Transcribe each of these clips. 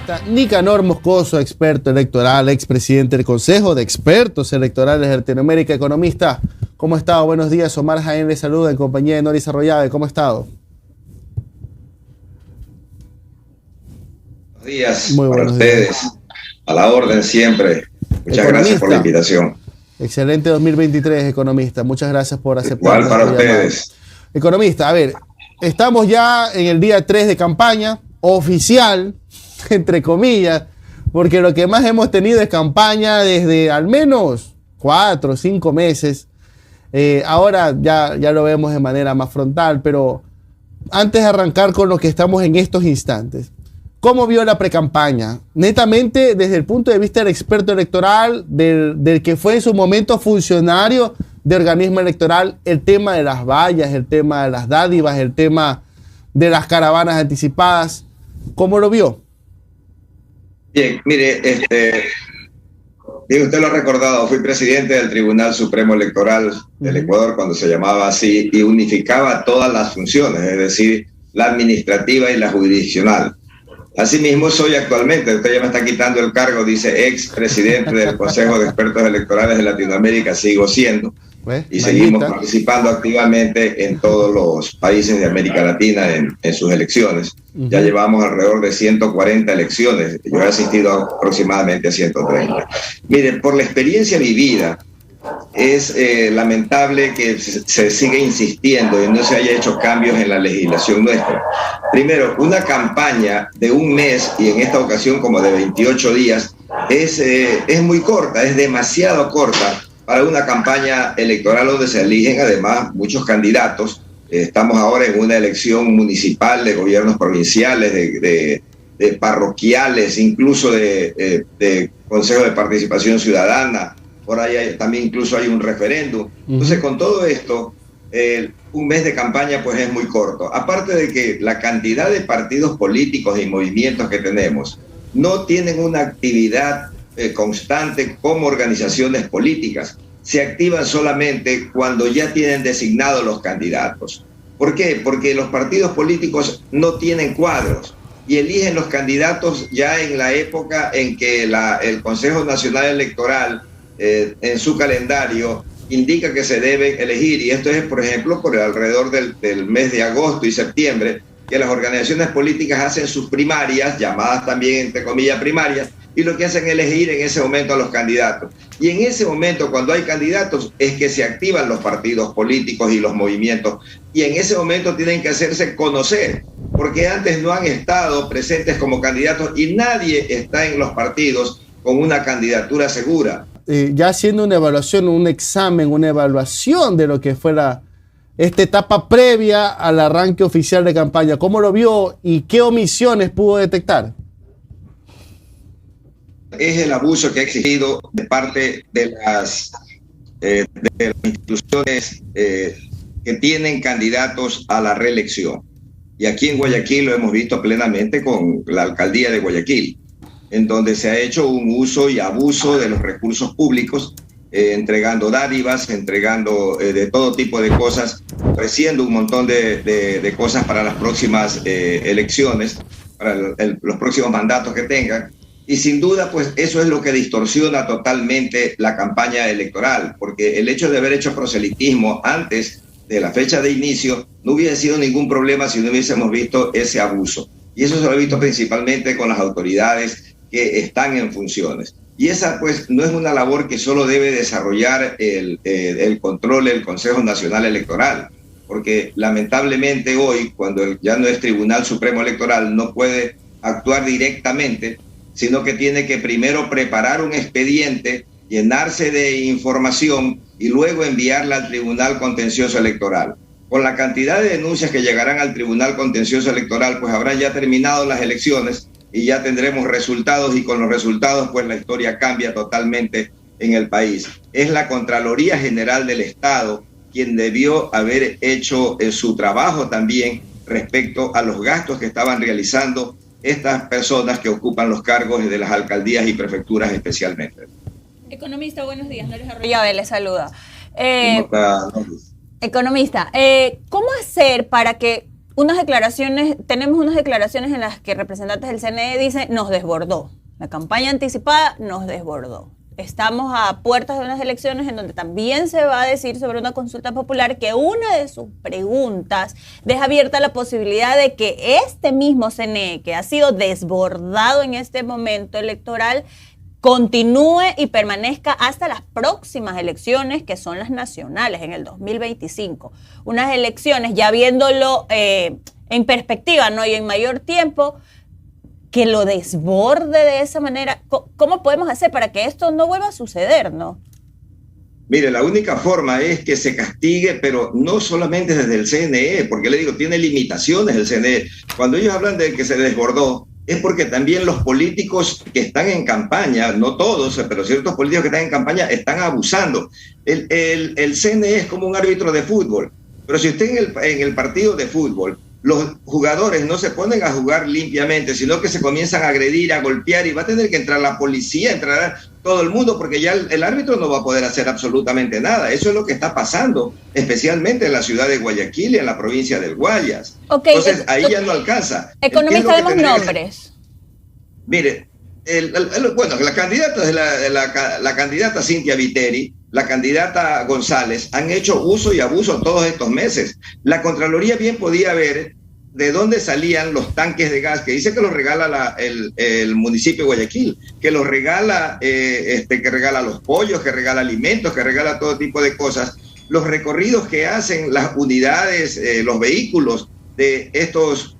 economista Nicanor Moscoso, experto electoral, expresidente del Consejo de Expertos Electorales de Latinoamérica. Economista, ¿cómo ha estado? Buenos días. Omar Jaén le saluda en compañía de Noris Arroyave. ¿Cómo ha estado? Buenos días Muy para buenos ustedes. Días. A la orden siempre. Muchas gracias por la invitación. Excelente 2023, economista. Muchas gracias por aceptar. Igual para ustedes. Economista, a ver, estamos ya en el día 3 de campaña oficial, entre comillas, porque lo que más hemos tenido es campaña desde al menos 4 o 5 meses. Ahora ya lo vemos de manera más frontal, pero antes de arrancar con lo que estamos en estos instantes, ¿cómo vio la precampaña? Netamente desde el punto de vista del experto electoral, del que fue en su momento funcionario de organismo electoral, el tema de las vallas, el tema de las dádivas, el tema de las caravanas anticipadas, ¿cómo lo vio? Bien, mire, bien, usted lo ha recordado, fui presidente del Tribunal Supremo Electoral del Ecuador cuando se llamaba así y unificaba todas las funciones, es decir, la administrativa y la jurisdiccional. Asimismo soy actualmente, usted ya me está quitando el cargo, dice ex presidente del Consejo de Expertos Electorales de Latinoamérica, sigo siendo, y seguimos participando activamente en todos los países de América Latina en sus elecciones. Ya llevamos alrededor de 140 elecciones, yo he asistido aproximadamente a 130. Miren, por la experiencia vivida, es lamentable que se siga insistiendo y no se haya hecho cambios en la legislación nuestra. Primero, una campaña de un mes y en esta ocasión como de 28 días es muy corta, es demasiado corta para una campaña electoral donde se eligen además muchos candidatos. Estamos ahora en una elección municipal, de gobiernos provinciales, de parroquiales, incluso de Consejo de Participación Ciudadana. Por ahí también incluso hay un referéndum. Entonces, con todo esto, un mes de campaña pues es muy corto. Aparte de que la cantidad de partidos políticos y movimientos que tenemos no tienen una actividad constante como organizaciones políticas. Se activan solamente cuando ya tienen designados los candidatos. ¿Por qué? Porque los partidos políticos no tienen cuadros y eligen los candidatos ya en la época en que el Consejo Nacional Electoral en su calendario indica que se deben elegir, y esto es, por ejemplo, por alrededor del mes de agosto y septiembre, que las organizaciones políticas hacen sus primarias, llamadas también entre comillas primarias, y lo que hacen es elegir en ese momento a los candidatos. Y en ese momento, cuando hay candidatos, es que se activan los partidos políticos y los movimientos, y en ese momento tienen que hacerse conocer, porque antes no han estado presentes como candidatos y nadie está en los partidos con una candidatura segura. Ya haciendo una evaluación, un examen, una evaluación de lo que fue esta etapa previa al arranque oficial de campaña, ¿cómo lo vio y qué omisiones pudo detectar? Es el abuso que ha existido de parte de las instituciones que tienen candidatos a la reelección. Y aquí en Guayaquil lo hemos visto plenamente con la alcaldía de Guayaquil, en donde se ha hecho un uso y abuso de los recursos públicos, entregando dádivas, entregando de todo tipo de cosas, ofreciendo un montón de cosas para las próximas elecciones, para los próximos mandatos que tengan. Y sin duda, pues eso es lo que distorsiona totalmente la campaña electoral, porque el hecho de haber hecho proselitismo antes de la fecha de inicio no hubiese sido ningún problema si no hubiésemos visto ese abuso. Y eso se lo he visto principalmente con las autoridades que están en funciones. Y esa pues no es una labor que solo debe desarrollar el control del Consejo Nacional Electoral, porque lamentablemente hoy, cuando ya no es Tribunal Supremo Electoral, no puede actuar directamente, sino que tiene que primero preparar un expediente, llenarse de información y luego enviarla al Tribunal Contencioso Electoral. Con la cantidad de denuncias que llegarán al Tribunal Contencioso Electoral, pues habrán ya terminado las elecciones y ya tendremos resultados, y con los resultados pues la historia cambia totalmente en el país. Es la Contraloría General del Estado quien debió haber hecho su trabajo también respecto a los gastos que estaban realizando estas personas que ocupan los cargos de las alcaldías y prefecturas especialmente. Economista, buenos días. Noris Arroyave le saluda. ¿Cómo está, Noris? Economista, ¿cómo hacer para que tenemos unas declaraciones en las que representantes del CNE dicen nos desbordó. La campaña anticipada nos desbordó. Estamos a puertas de unas elecciones en donde también se va a decir sobre una consulta popular que una de sus preguntas deja abierta la posibilidad de que este mismo CNE, que ha sido desbordado en este momento electoral, continúe y permanezca hasta las próximas elecciones, que son las nacionales en el 2025. Unas elecciones, ya viéndolo en perspectiva, ¿no? Y en mayor tiempo, que lo desborde de esa manera. ¿Cómo podemos hacer para que esto no vuelva a suceder, no? Mire, la única forma es que se castigue, pero no solamente desde el CNE, porque le digo, tiene limitaciones el CNE. Cuando ellos hablan de que se desbordó, es porque también los políticos que están en campaña, no todos, pero ciertos políticos que están en campaña están abusando. El CNE es como un árbitro de fútbol, pero si usted en el partido de fútbol, los jugadores no se ponen a jugar limpiamente, sino que se comienzan a agredir, a golpear, y va a tener que entrar la policía, entrar todo el mundo, porque ya el árbitro no va a poder hacer absolutamente nada. Eso es lo que está pasando, especialmente en la ciudad de Guayaquil y en la provincia del Guayas. Okay, entonces ahí ya no alcanza. Economista, demos nombres. Mire, bueno, la candidata es la candidata Cynthia Viteri, la candidata González, han hecho uso y abuso todos estos meses. La Contraloría bien podía ver de dónde salían los tanques de gas, que dice que los regala el municipio de Guayaquil, que los regala, que regala los pollos, que regala alimentos, que regala todo tipo de cosas. Los recorridos que hacen las unidades, los vehículos de estos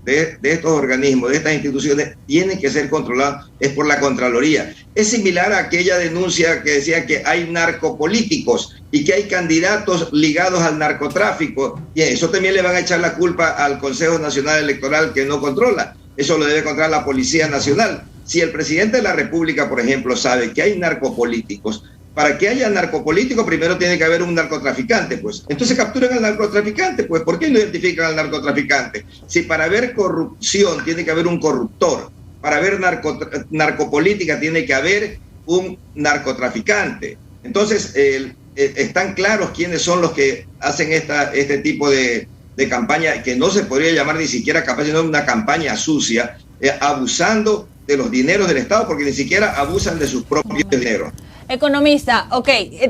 organismos, de estas instituciones, tienen que ser controlados, es por la Contraloría. Es similar a aquella denuncia que decía que hay narcopolíticos y que hay candidatos ligados al narcotráfico, y eso también le van a echar la culpa al Consejo Nacional Electoral, que no controla. Eso lo debe controlar la Policía Nacional. Si el presidente de la República, por ejemplo, sabe que hay narcopolíticos, para que haya narcopolítico primero tiene que haber un narcotraficante, pues. Entonces capturan al narcotraficante, pues. ¿Por qué no identifican al narcotraficante? Si para haber corrupción tiene que haber un corruptor, para haber narcopolítica tiene que haber un narcotraficante. Entonces, están claros quiénes son los que hacen este tipo de campaña, que no se podría llamar ni siquiera campaña, sino una campaña sucia, abusando de los dineros del Estado, porque ni siquiera abusan de sus propios dineros. Economista,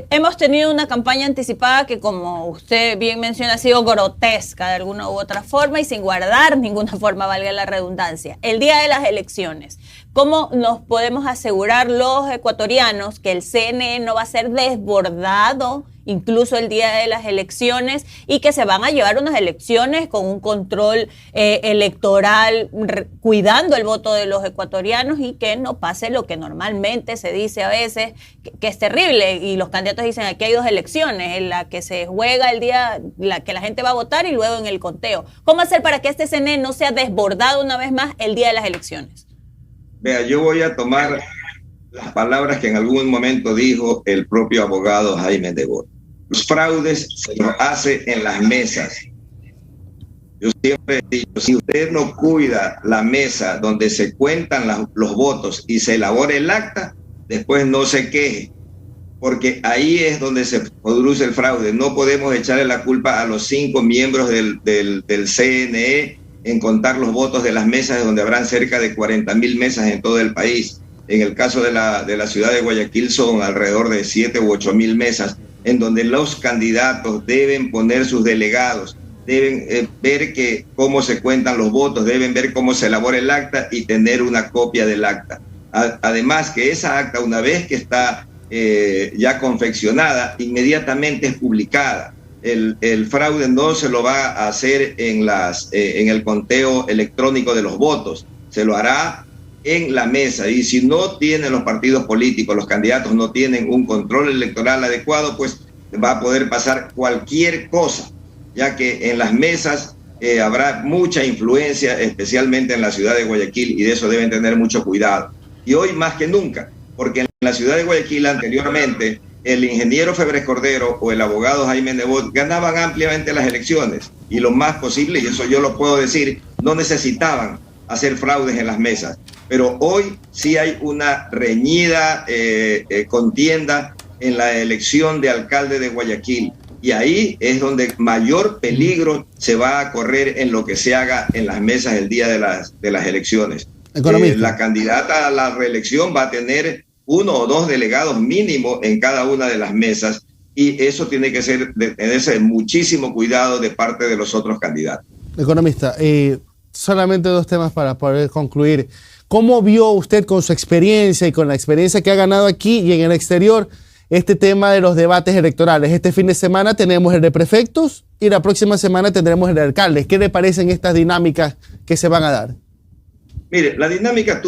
hemos tenido una campaña anticipada que, como usted bien menciona, ha sido grotesca de alguna u otra forma y sin guardar ninguna forma, valga la redundancia. El día de las elecciones, ¿cómo nos podemos asegurar los ecuatorianos que el CNE no va a ser desbordado incluso el día de las elecciones, y que se van a llevar unas elecciones con un control electoral, cuidando el voto de los ecuatorianos, y que no pase lo que normalmente se dice a veces, que es terrible, y los candidatos dicen aquí hay dos elecciones, en la que se juega el día, la que la gente va a votar, y luego en el conteo? ¿Cómo hacer para que este CNE no sea desbordado una vez más el día de las elecciones? Vea, yo voy a tomar las palabras que en algún momento dijo el propio abogado Jaime Nebot. Los fraudes se los hace en las mesas. Yo siempre he dicho, si usted no cuida la mesa donde se cuentan los votos y se elabora el acta, después no se queje, porque ahí es donde se produce el fraude. No podemos echarle la culpa a los 5 miembros del CNE en contar los votos de las mesas, donde habrán cerca de 40.000 mesas en todo el país. En el caso de la ciudad de Guayaquil son alrededor de 7 u 8.000 mesas, en donde los candidatos deben poner sus delegados, deben ver cómo se cuentan los votos, deben ver cómo se elabora el acta y tener una copia del acta. Además que esa acta, una vez que está ya confeccionada, inmediatamente es publicada. El fraude no se lo va a hacer en el conteo electrónico de los votos, se lo hará en la mesa, y si no tienen los partidos políticos, los candidatos no tienen un control electoral adecuado, pues va a poder pasar cualquier cosa, ya que en las mesas habrá mucha influencia, especialmente en la ciudad de Guayaquil, y de eso deben tener mucho cuidado. Y hoy más que nunca, porque en la ciudad de Guayaquil anteriormente el ingeniero Febres Cordero o el abogado Jaime Nebot ganaban ampliamente las elecciones, y lo más posible, y eso yo lo puedo decir, no necesitaban hacer fraudes en las mesas. Pero hoy sí hay una reñida contienda en la elección de alcalde de Guayaquil. y ahí es donde mayor peligro se va a correr en lo que se haga en las mesas el día de las elecciones. La candidata a la reelección va a tener 1 o 2 delegados mínimo en cada una de las mesas, y eso tiene que ser de tenerse muchísimo cuidado de parte de los otros candidatos. Economista, solamente 2 temas para poder concluir. ¿Cómo vio usted, con su experiencia y con la experiencia que ha ganado aquí y en el exterior, este tema de los debates electorales? Este fin de semana tenemos el de prefectos y la próxima semana tendremos el de alcaldes. ¿Qué le parecen estas dinámicas que se van a dar? Mire, la dinámica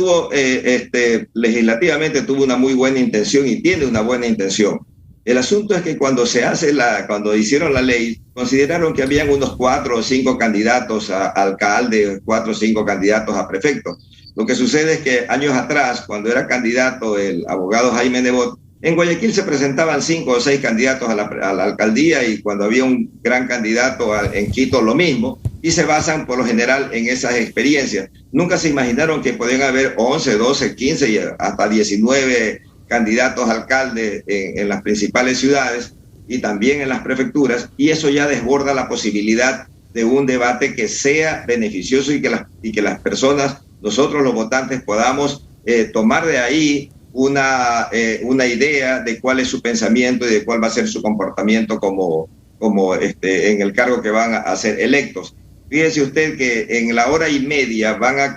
legislativamente tuvo una muy buena intención y tiene una buena intención. El asunto es que cuando hicieron la ley, consideraron que habían unos 4 o 5 candidatos a alcalde, 4 o 5 candidatos a prefecto. Lo que sucede es que años atrás, cuando era candidato el abogado Jaime Nebot, en Guayaquil se presentaban 5 o 6 candidatos a la alcaldía, y cuando había un gran candidato en Quito lo mismo, y se basan por lo general en esas experiencias. Nunca se imaginaron que podían haber 11, 12, 15 y hasta 19 candidatos a alcalde en las principales ciudades y también en las prefecturas, y eso ya desborda la posibilidad de un debate que sea beneficioso y que las personas, nosotros los votantes, podamos tomar de ahí una idea de cuál es su pensamiento y de cuál va a ser su comportamiento en el cargo que van a ser electos. Fíjese usted que en la hora y media van a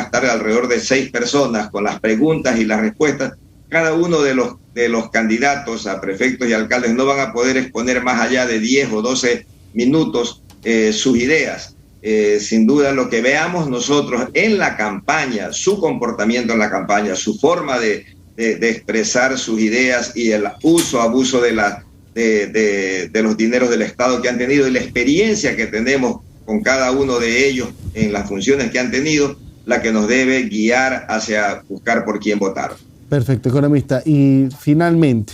estar alrededor de 6 personas con las preguntas y las respuestas. Cada uno de los candidatos a prefectos y alcaldes no van a poder exponer más allá de 10 o 12 minutos sus ideas. Sin duda, lo que veamos nosotros en la campaña, su comportamiento en la campaña, su forma de expresar sus ideas y el abuso de los dineros del Estado que han tenido, y la experiencia que tenemos con cada uno de ellos en las funciones que han tenido, la que nos debe guiar hacia buscar por quién votar. Perfecto, economista. Y finalmente,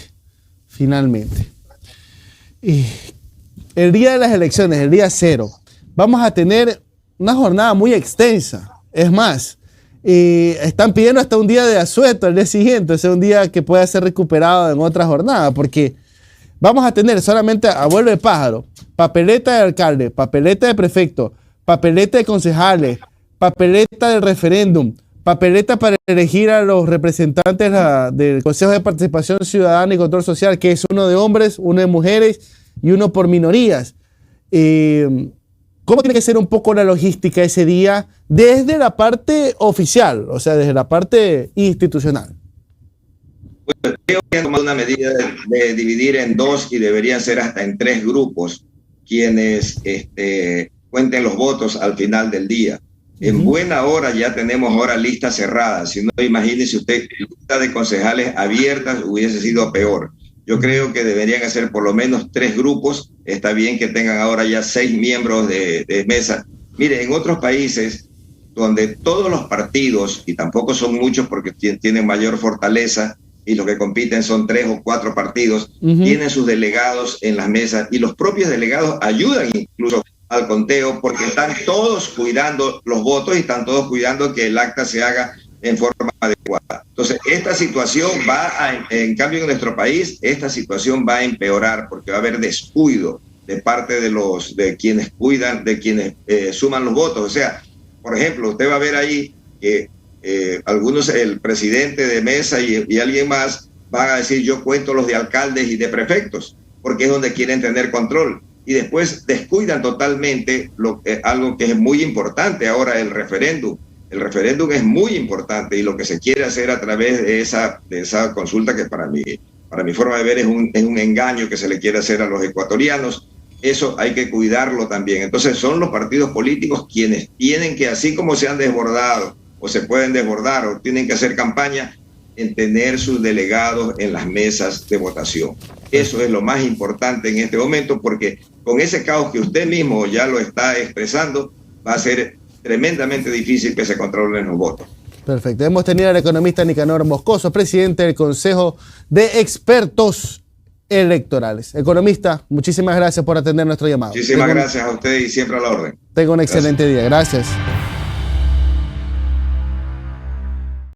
el día de las elecciones, el día 0, vamos a tener una jornada muy extensa. Es más, están pidiendo hasta un día de asueto al día siguiente, o sea, un día que pueda ser recuperado en otra jornada, porque vamos a tener solamente a vuelo de pájaro, papeleta de alcalde, papeleta de prefecto, papeleta de concejales, papeleta del referéndum, papeleta para elegir a los representantes del Consejo de Participación Ciudadana y Control Social, que es uno de hombres, uno de mujeres y uno por minorías. ¿Cómo tiene que ser un poco la logística ese día desde la parte oficial, o sea, desde la parte institucional? Bueno, creo que han tomado una medida de dividir en 2 y deberían ser hasta en 3 grupos quienes cuenten los votos al final del día. En buena hora ya tenemos ahora listas cerradas. Si no, imagínese usted, lista de concejales abiertas hubiese sido peor. Yo creo que deberían hacer por lo menos 3 grupos. Está bien que tengan ahora ya 6 miembros de mesa. Mire, en otros países donde todos los partidos, y tampoco son muchos porque tienen mayor fortaleza, y los que compiten son 3 o 4 partidos, tienen sus delegados en las mesas, y los propios delegados ayudan incluso al conteo, porque están todos cuidando los votos y están todos cuidando que el acta se haga en forma adecuada. Entonces, esta situación en cambio en nuestro país, esta situación va a empeorar porque va a haber descuido de parte de quienes cuidan, de quienes suman los votos. O sea, por ejemplo, usted va a ver ahí que algunos, el presidente de mesa y alguien más van a decir: yo cuento los de alcaldes y de prefectos, porque es donde quieren tener control. Y después descuidan totalmente algo que es muy importante ahora, el referéndum. El referéndum es muy importante, y lo que se quiere hacer a través de esa consulta, que para mi forma de ver es un engaño que se le quiere hacer a los ecuatorianos, eso hay que cuidarlo también. Entonces son los partidos políticos quienes tienen que, así como se han desbordado o se pueden desbordar o tienen que hacer campaña, en tener sus delegados en las mesas de votación. Eso es lo más importante en este momento, porque con ese caos que usted mismo ya lo está expresando, va a ser tremendamente difícil que se controlen los votos. Perfecto. Hemos tenido al economista Nicanor Moscoso, presidente del Consejo de Expertos Electorales. Economista, muchísimas gracias por atender nuestro llamado. Muchísimas gracias a usted y siempre a la orden. Tenga un excelente día. Gracias.